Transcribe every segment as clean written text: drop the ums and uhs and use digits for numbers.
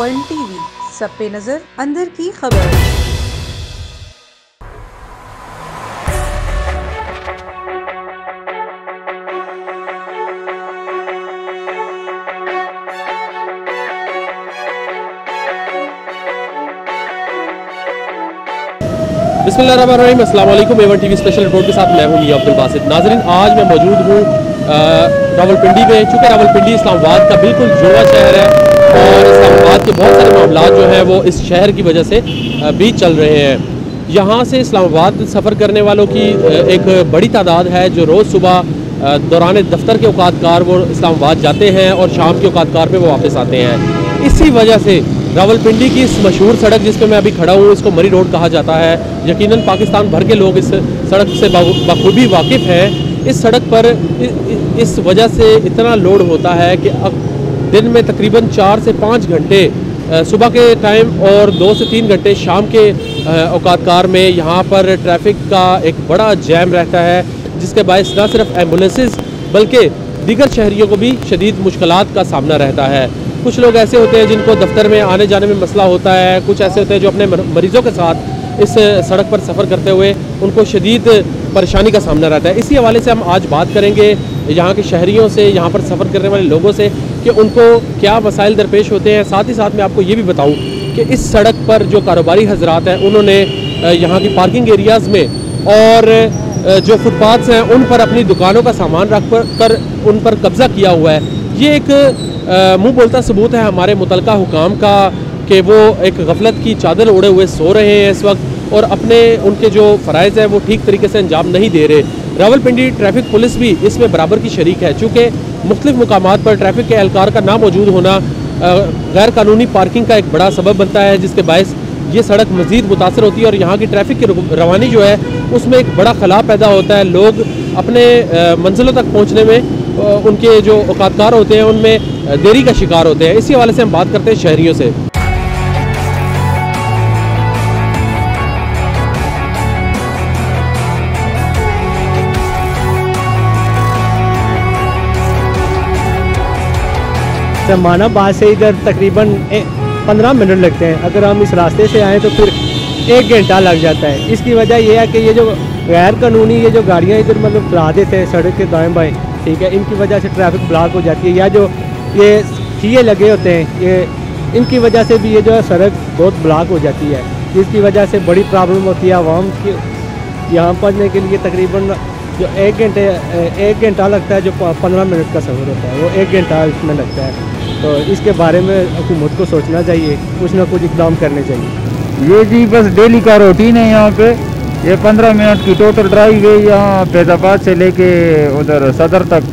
One TV, सब पे नजर, अंदर की खबर। बिस्मिल्लाहिर्रहमानिर्रहीम, अस्सलाम वालेकुम। A1 टीवी स्पेशल रिपोर्ट के साथ मैं हूं मियां अब्दुल बासित। नाज़रीन, आज मैं मौजूद हूं रावलपिंडी में। चूँकि रावलपिंडी इस्लामाबाद का बिल्कुल जुड़वा शहर है और इस्लामाबाद के बहुत सारे मामलात जो हैं वो इस शहर की वजह से भी चल रहे हैं। यहाँ से इस्लामाबाद सफ़र करने वालों की एक बड़ी तादाद है जो रोज़ सुबह दौरान दफ्तर के औकातकार वो इस्लामाबाद जाते हैं और शाम के औकातकार पे वो वापस आते हैं। इसी वजह से रावलपिंडी की इस मशहूर सड़क जिस पे मैं अभी खड़ा हूँ, इसको मरी रोड कहा जाता है। यकीनन पाकिस्तान भर के लोग इस सड़क से बखूबी वाकिफ़ हैं। इस सड़क पर इस वजह से इतना लोड होता है कि अब दिन में तकरीबन 4 से 5 घंटे सुबह के टाइम और 2 से 3 घंटे शाम के औकातकार में यहाँ पर ट्रैफिक का एक बड़ा जैम रहता है, जिसके बायस न सिर्फ एम्बुलेंसेस बल्कि दीगर शहरियों को भी शदीद मुश्किलात का सामना रहता है। कुछ लोग ऐसे होते हैं जिनको दफ्तर में आने जाने में मसला होता है, कुछ ऐसे होते हैं जो अपने मरीज़ों के साथ इस सड़क पर सफ़र करते हुए उनको शदीद परेशानी का सामना रहता है। इसी हवाले से हम आज बात करेंगे यहाँ के शहरियों से, यहाँ पर सफ़र करने वाले लोगों से कि उनको क्या मसाइल दरपेश होते हैं। साथ ही साथ मैं आपको ये भी बताऊँ कि इस सड़क पर जो कारोबारी हजरात हैं उन्होंने यहाँ की पार्किंग एरियाज़ में और जो फुटपाथ्स हैं उन पर अपनी दुकानों का सामान रख कर उन पर कब्ज़ा किया हुआ है। ये एक मुँह बोलता सबूत है हमारे मुतलका हुकाम का कि वो एक गफलत की चादर ओढ़े हुए सो रहे हैं इस वक्त और अपने उनके जो फ़राइज़ हैं वो ठीक तरीके से अंजाम नहीं दे रहे। रावलपिंडी ट्रैफिक पुलिस भी इसमें बराबर की शरीक है, चूँकि मुख्तलिफ मुकामात पर ट्रैफिक के एहलकार का ना मौजूद होना गैर कानूनी पार्किंग का एक बड़ा सबब बनता है, जिसके बायस ये सड़क मज़ीद मुतासर होती है और यहाँ की ट्रैफिक की रवानी जो है उसमें एक बड़ा खला पैदा होता है। लोग अपने मंजिलों तक पहुँचने में उनके जो औकातकार होते हैं उनमें देरी का शिकार होते हैं। इसी हवाले से हम बात करते हैं शहरियों से। जमानाबाद से इधर तकरीबन 15 मिनट लगते हैं। अगर हम इस रास्ते से आएँ तो फिर 1 घंटा लग जाता है। इसकी वजह यह है कि ये जो गैर कानूनी ये जो गाड़ियाँ इधर मतलब चला देते हैं सड़क के दाएं बाएं, ठीक है, इनकी वजह से ट्रैफिक ब्लॉक हो जाती है। या जो ये खिए लगे होते हैं ये इनकी वजह से भी ये जो सड़क बहुत ब्लॉक हो जाती है, जिसकी वजह से बड़ी प्रॉब्लम होती है आवाम की। यहाँ पहुँचने के लिए तकरीबन जो 1 घंटा लगता है, जो 15 मिनट का सफ़र होता है वो 1 घंटा इसमें लगता है। तो इसके बारे में हुकूमत को सोचना चाहिए, कुछ ना कुछ इक़दाम करने चाहिए। ये जी बस डेली का रूटीन है यहाँ पे। ये 15 मिनट की टोटल ड्राइव है यहाँ फैज़ाबाद से लेके उधर सदर तक,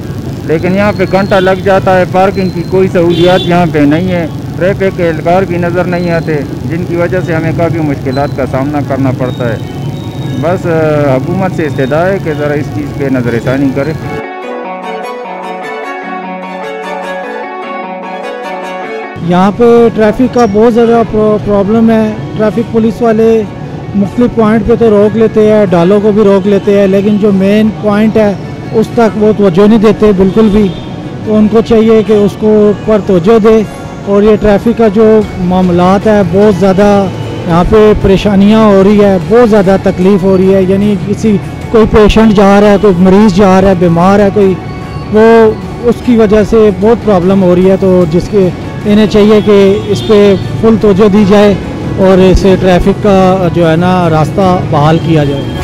लेकिन यहाँ पे घंटा लग जाता है। पार्किंग की कोई सहूलियात यहाँ पे नहीं है, ट्रैफिक के एहलकार भी नज़र नहीं आते, जिनकी वजह से हमें काफ़ी मुश्किलात का सामना करना पड़ता है। बस हुकूमत से इस्तदा है कि ज़रा इस चीज़ पे नज़रसानी करे। यहाँ पे ट्रैफिक का बहुत ज़्यादा प्रॉब्लम है। ट्रैफिक पुलिस वाले मुख्तलिफ पॉइंट पे तो रोक लेते हैं, डालों को भी रोक लेते हैं, लेकिन जो मेन पॉइंट है उस तक वो तवज्जो नहीं देते बिल्कुल भी। तो उनको चाहिए कि उसको पर तवज्जो दे। और ये ट्रैफिक का जो मामलात है बहुत ज़्यादा यहाँ पे परेशानियाँ हो रही है, बहुत ज़्यादा तकलीफ़ हो रही है। यानी कोई पेशेंट जा रहा है, कोई मरीज़ जा रहा है, बीमार है कोई, वो उसकी वजह से बहुत प्रॉब्लम हो रही है। तो जिसके इन्हें चाहिए कि इस पर फुल तवज्जो दी जाए और इसे ट्रैफिक का जो है ना रास्ता बहाल किया जाए।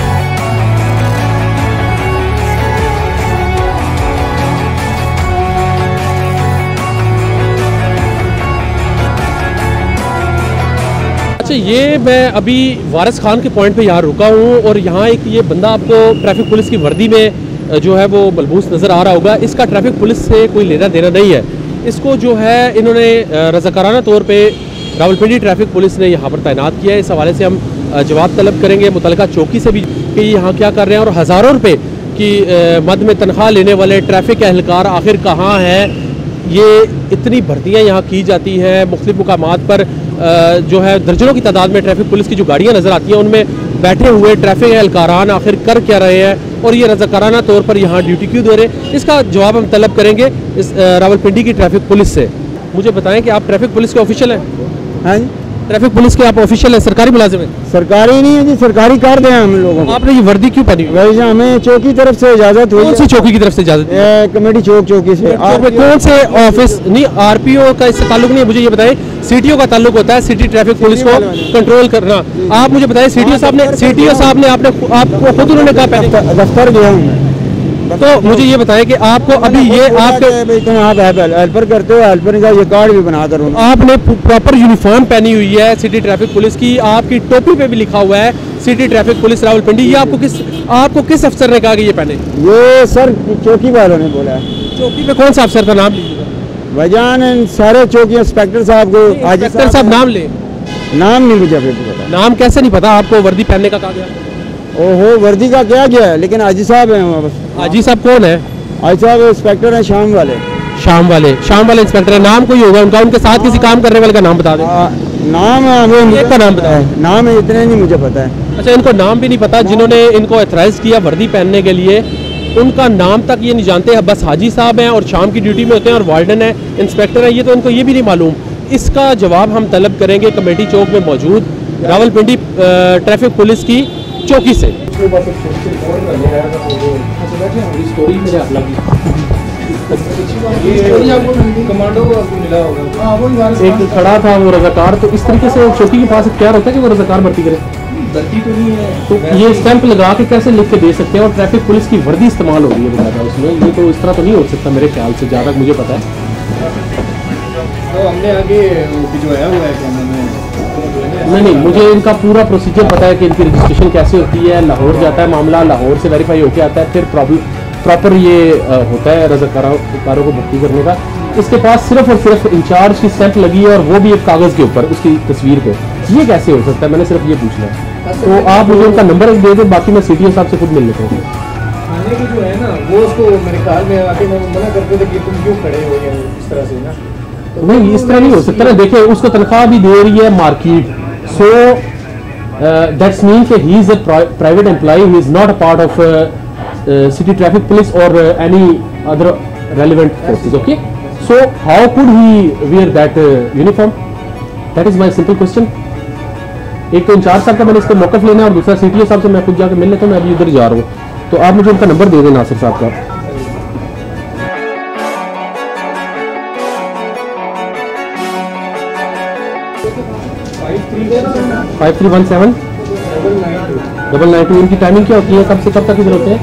अच्छा, ये मैं अभी वारिस खान के पॉइंट पे यहाँ रुका हूँ और यहाँ एक ये बंदा आपको ट्रैफिक पुलिस की वर्दी में जो है वो मलबूस नज़र आ रहा होगा। इसका ट्रैफिक पुलिस से कोई लेना देना नहीं है। इसको जो है इन्होंने रज़ाकाराना तौर पे रावलपिंडी ट्रैफिक पुलिस ने यहाँ पर तैनात किया है। इस हवाले से हम जवाब तलब करेंगे मुतलका चौकी से भी कि यहाँ क्या कर रहे हैं और हज़ारों रुपये की मद में तनख्वाह लेने वाले ट्रैफिक एहलकार आखिर कहाँ हैं। ये इतनी भर्तियाँ यहाँ की जाती हैं मुख्तलिफ मुकामात पर, जो है दर्जनों की तादाद में ट्रैफिक पुलिस की जो गाड़ियाँ नज़र आती हैं उनमें बैठे हुए ट्रैफिक एहलकारान आखिर कर क्या रहे हैं और ये रज़ाकाराना तौर पर यहाँ ड्यूटी क्यों दे रहे हैं। इसका जवाब हम तलब करेंगे इस रावलपिंडी की ट्रैफिक पुलिस से। मुझे बताएं कि आप ट्रैफिक पुलिस के ऑफिशियल हैं? हाँ जी, ट्रैफिक पुलिस के आप ऑफिशियल है, सरकारी मुलाजिम है? सरकारी नहीं है जी, सरकारी कर दें हम लोगों को। आपने ये वर्दी क्यों पहनी हुई है? वैसे हमें चौकी तरफ से इजाज़त हुई कौन सी है, चौकी की तरफ से इजाजत? कमेटी चौकी से। में कौन से ऑफिस? नहीं, आरपीओ का इससे ताल्लुक नहीं है, मुझे ये बताएं। सीटीओ का ताल्लुक होता है सिटी ट्रैफिक पुलिस को कंट्रोल करना। आप मुझे बताएं, सीटीओ साहब ने आपको खुद उन्होंने कहा पहले दफ्तर गया हूँ मैं। तो मुझे ये बताएं कि आपको अभी ये आपके तुम आप हेल्पर करते हो, हेल्पर का ये कार्ड भी बना कर आपने प्रॉपर यूनिफॉर्म पहनी हुई है सिटी ट्रैफिक पुलिस की, आपकी टोपी पे भी लिखा हुआ है सिटी ट्रैफिक पुलिस रावलपिंडी। ये आपको किस अफसर ने कहा कि ये पहने? ये सर चौकी वालों ने बोला है। चौकी पे कौन सा अफसर का नाम लीजिएगा? वजान सारे चौकी इंस्पेक्टर साहब को। इंस्पेक्टर साहब नाम ले। नाम नहीं मुझे अभी पता। नाम कैसे नहीं पता? आपको वर्दी पहनने का कहा गया? ओहो, वर्दी का क्या गया है, लेकिन हाजी साहब हैं वहाँ बस। हाजी साहब कौन है? हाजी साहब इंस्पेक्टर हैं शाम वाले इंस्पेक्टर है। नाम कोई होगा उनका, उनके साथ किसी काम करने वाले का नाम बता दें। नाम हमें एक का नाम बताओ। नाम इतने नहीं मुझे पता है। अच्छा, इनको नाम भी नहीं पता जिन्होंने इनको ऑथराइज किया वर्दी पहनने के लिए, उनका नाम तक ये नहीं जानते हैं। बस हाजी साहब हैं और शाम की ड्यूटी में होते हैं, और वार्डन है, इंस्पेक्टर है, ये तो इनको ये भी नहीं मालूम। इसका जवाब हम तलब करेंगे कमेटी चौक में मौजूद रावलपिंडी ट्रैफिक पुलिस की चौकी से। एक खड़ा था वो रजाकार, तो इस तरीके से चौकी के पास क्या होता है कि वो रजाकार भर्ती करे? भर्ती तो नहीं है, तो ये स्टैंप लगा के कैसे लिख के दे सकते हैं? और ट्रैफिक पुलिस की वर्दी इस्तेमाल हो रही है बताया उसमें, ये तो इस तरह तो नहीं हो सकता मेरे ख्याल से, जहाँ तक मुझे पता है। तो हमने आगे भिजवाया हुआ है, क्या नाम है? नहीं, मुझे इनका पूरा प्रोसीजर पता है कि इनकी रजिस्ट्रेशन कैसे होती है। लाहौर जाता है मामला, लाहौर से वेरीफाई होके आता है, फिर प्रॉपर ये होता है रज़ाकारों को भर्ती करने का। इसके पास सिर्फ और सिर्फ इंचार्ज की स्टैंप लगी है, और वो भी एक कागज़ के ऊपर उसकी तस्वीर पे। ये कैसे हो सकता है? मैंने सिर्फ ये पूछना है। तो आप मुझे उनका नंबर दे दो, बाकी मैं सीटीओ साहब से खुद मिल लेता हूँ। थाने के जो है ना, वो उसको मेरे ख्याल में आके मना करते थे कि तुम क्यों खड़े हो गए इस तरह से ना। नहीं, इस तरह नहीं हो सकता ना। देखिए, उसको तनख्वाह भी दे रही है मार्केट, सो दैट्स मीन कि he is a private employ, he is not a part of city traffic police और any other relevant forces. Okay, so how could he wear that uniform? That is my simple question. एक तो in charge साहब का मैंने इसको मौकफ लेना है, और दूसरा सीटीओ साहब से मैं खुद जाकर मिल लेता हूँ। मैं अभी उधर जा रहा हूँ, तो आप मुझे उनका नंबर दे दें, नासिर साहब का। 5317 992। इनकी टाइमिंग क्या होती है? कब से कब तक इधर होते हैं?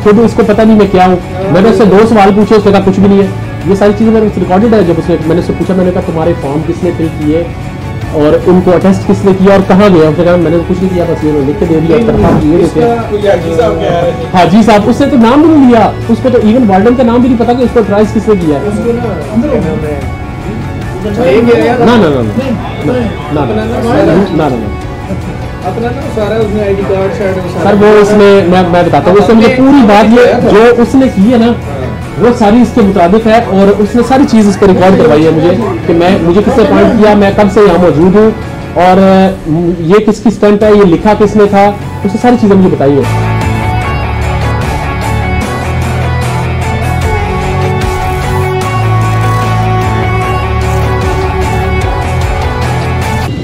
खुद इसको पता नहीं मैं क्या हूँ। मैंने उससे 2 सवाल पूछे, उसने कहा कुछ भी नहीं है। ये सारी चीज़ें मेरे रिकॉर्डेड है। जब मैंने उससे पूछा, मैंने कहा तुम्हारे फॉर्म किसने फिल किए और उनको अटेस्ट किसने किया और कहाँ गया? उसने कहा मैंने कुछ नहीं किया, बस ये लिख के दे दिया। हाजी साहब, उसने तो नाम भी नहीं लिया, उसको तो इवन वार्डन का नाम भी नहीं पता कि उसको ट्राइज किसने किया। ना ना ना ना ना अपना ना सारा उसने आईडी कार्ड सर, वो इसमें मैं बताता हूँ। उसने मुझे पूरी बात, ये जो उसने की है ना, वो सारी इसके मुताबिक है, और उसने सारी चीज़ इस पर रिकॉर्ड करवाई है मुझे कि मुझे किसने अपॉइंट किया, मैं कब से यहाँ मौजूद हूँ, और ये किसकी स्टैंप है, ये लिखा किसने था, उसने सारी चीज़ें मुझे बताई है।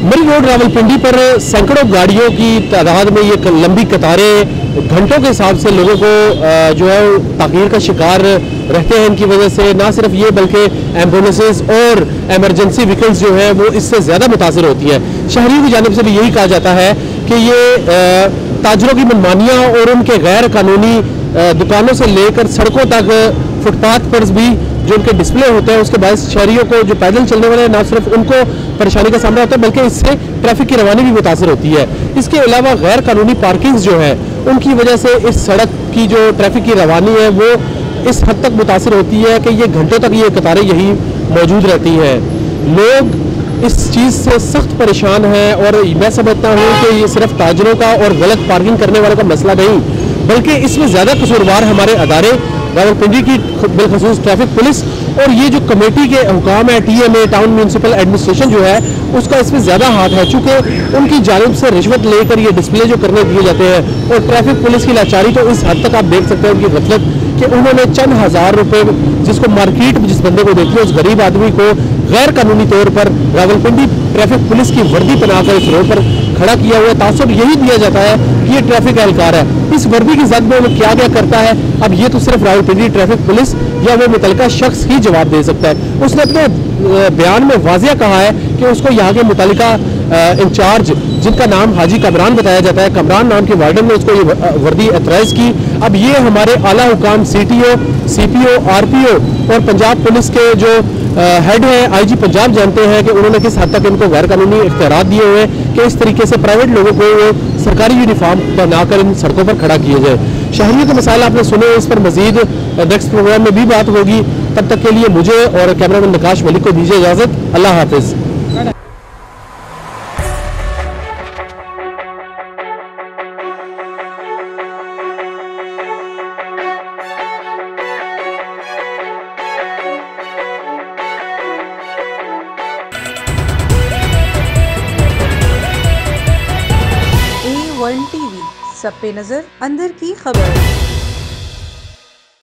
मरी रोड रावलपिंडी पर सैकड़ों गाड़ियों की तादाद में ये लंबी कतारें घंटों के हिसाब से लोगों को जो है ताख़ीर का शिकार रहते हैं। इनकी वजह से ना सिर्फ ये बल्कि एम्बुलेंसेस और एमरजेंसी व्हीकल्स जो है वो इससे ज़्यादा मुतासर होती है। शहरियों की जानिब से भी यही कहा जाता है कि ये ताजरों की मनमानियाँ और उनके गैर कानूनी दुकानों से लेकर सड़कों तक फुटपाथ पर भी जो उनके डिस्प्ले होते हैं, उसके बाद शहरियों को जो पैदल चलने वाले हैं ना सिर्फ उनको परेशानी का सामना होता है, बल्कि इससे ट्रैफिक की रवानी भी मुतासर होती है। इसके अलावा गैर कानूनी पार्किंग्स जो है उनकी वजह से इस सड़क की जो ट्रैफिक की रवानी है वो इस हद तक मुतासर होती है कि ये घंटों तक ये कतारें यही मौजूद रहती हैं। लोग इस चीज़ से सख्त परेशान हैं, और मैं समझता हूँ कि ये सिर्फ ताजरों का और गलत पार्किंग करने वालों का मसला नहीं, बल्कि इसमें ज़्यादा कसूरवार हमारे अदारे रावलपिंडी की बिलखसूस ट्रैफिक पुलिस और ये जो कमेटी के हुकाम है, TMA टाउन म्यूनसिपल एडमिनिस्ट्रेशन जो है, उसका इसमें ज़्यादा हाथ है, चूँकि उनकी जानिब से रिश्वत लेकर ये डिस्प्ले जो करने दिए जाते हैं और ट्रैफिक पुलिस की लाचारी तो इस हद तक आप देख सकते हैं उनकी गफलत कि उन्होंने चंद हज़ार रुपए, जिसको मार्केट में जिस बंदे को देखिए उस गरीब आदमी को गैर कानूनी तौर पर रावलपिंडी ट्रैफिक पुलिस की वर्दी पहनाकर इस रोड पर खड़ा किया हुआ है। तासुब यही दिया जाता है कि ये ट्रैफिक एहलकार है। इस वर्दी की जद में वो क्या क्या करता है, अब ये तो सिर्फ रावलपिंडी ट्रैफिक पुलिस या वो मुतलका शख्स ही जवाब दे सकता है। उसने अपने बयान में वाजिया कहा है कि उसको यहाँ के मुतलका इंचार्ज, जिनका नाम हाजी कमरान बताया जाता है, कमरान नाम के वार्डन ने उसको ये वर्दी एतराज़ की। अब ये हमारे आला हुकाम CTO, CPO, RPO और पंजाब पुलिस के जो हेड हैं IG पंजाब जानते हैं कि उन्होंने किस हद तक इनको गैर कानूनी इख्तियारात दिए हुए हैं कि इस तरीके से प्राइवेट लोगों को वो सरकारी यूनिफॉर्म बनाकर इन सड़कों पर खड़ा किए जाए। शहरियों के मसाइल आपने सुने, इस पर मजीद नेक्स्ट प्रोग्राम में भी बात होगी। तब तक के लिए मुझे और कैमरामैन नकाश मलिक को दीजिए इजाज़त। अल्लाह हाफिज़। A1 TV, सब पे नजर, अंदर की खबर।